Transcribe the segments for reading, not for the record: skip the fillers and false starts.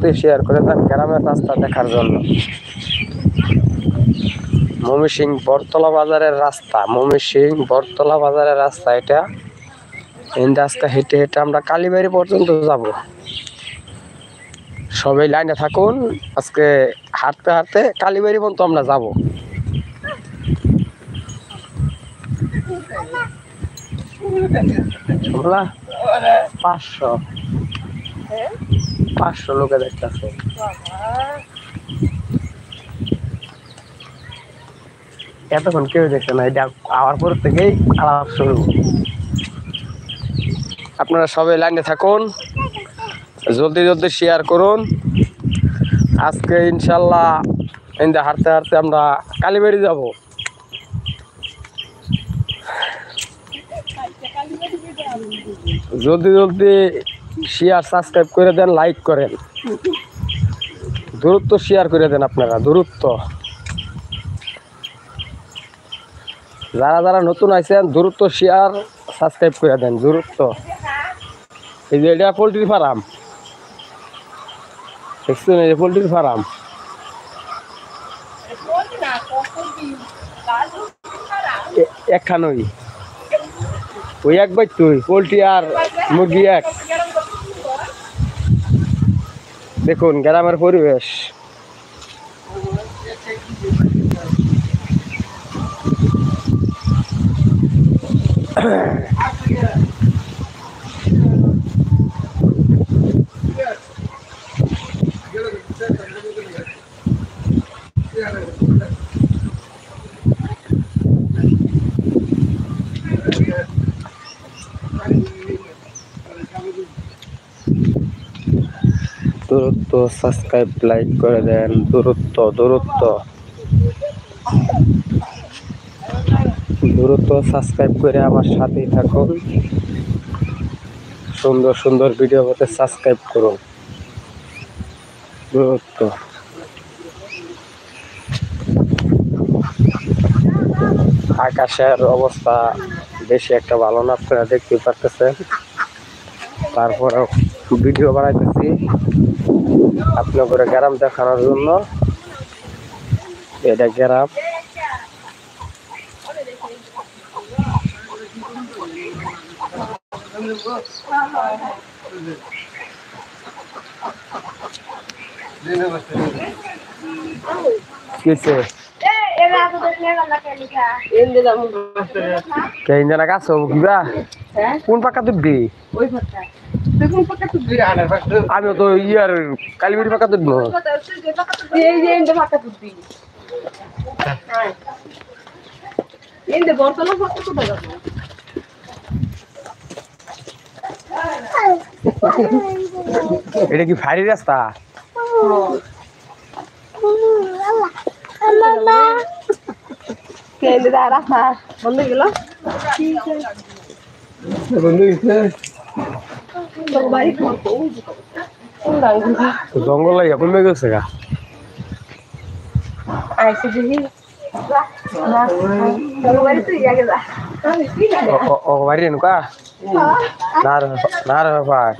দ্রুত শেয়ার করে দেন গ্রামের রাস্তা দেখার জন্য। ময়মনসিংহ বটতলা বাজারের রাস্তা, ময়মনসিংহ বটতলা বাজারের রাস্তা এটা। এই রাস্তা হেঁটে হেঁটে আমরা কালীবাড়ি পর্যন্ত যাব। সবাই লাইনে থাকুন। আজকে হাঁটতে হাঁটতে কালীবাড়ি পর্যন্ত আমরা যাব। 500 লোকে দেখতেছে। এতক্ষণ কেউ দেখছে না, এটা আওয়ার পর থেকেই আলাপ শুরু। আপনারা সবাই লাইনে থাকুন, জলদি জলদি শেয়ার করুন। আজকে ইনশাল্লাহ হাঁটতে হাঁটতে আমরা কালীবাড়ি যাব। জলদি জলদি শেয়ার সাবস্ক্রাইব করে দেন, লাইক করেন, দূরত্ব শেয়ার করে দেন আপনারা, দূরত্ব। যারা যারা নতুন আছেন দূরত্ব শেয়ার সাবস্ক্রাইব করে দেন, দূরত্ব। এই যে এটা পোলট্রি ফার্ম দেখছেন, এই যে পোলট্রি ফার্ম। একখানই ওই এক বাই তুই পোলট্রি আর মুরগি এক। দেখুন গ্রামের পরিবেশ। দূরত্ব সাবস্ক্রাইব লাইক করে দেন, দূরত্ব দূরত্ব দূরত্ব সাবস্ক্রাইব করে আমার সাথেই থাকুন। সুন্দর সুন্দর ভিডিও পেতে সাবস্ক্রাইব করুন। দূরত্ব। আকাশের অবস্থা বেশি একটা ভালো না, আপনারা দেখতে পারতেছেন। তারপরেও ভিডিও বানাইতেছি আপনাদের গ্রাম দেখানোর জন্য। এটা গ্রাম। কিসে কোন পাকা তুলবি? আমি তো ইয়ার কালীবাড়ি পাকা তুলবো। এটা কি ভারী রাস্তা? জঙ্গল কমে গেছে গা। বাড়ি এনেকা না রে ভাই।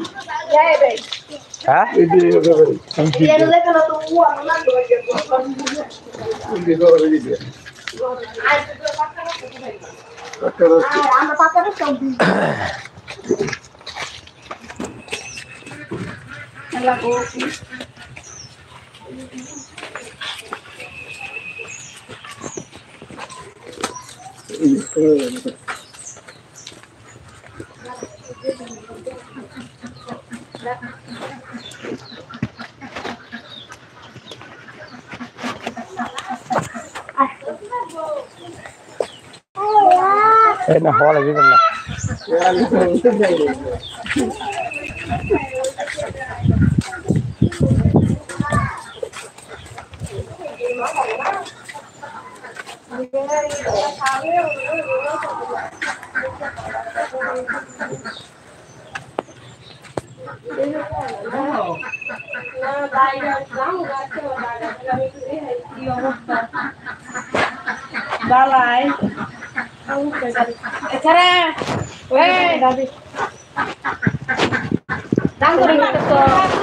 হ্যাঁ না হওয়া লাগবে না। Balai. Cara, weh, David. Tanggung di mana tuh?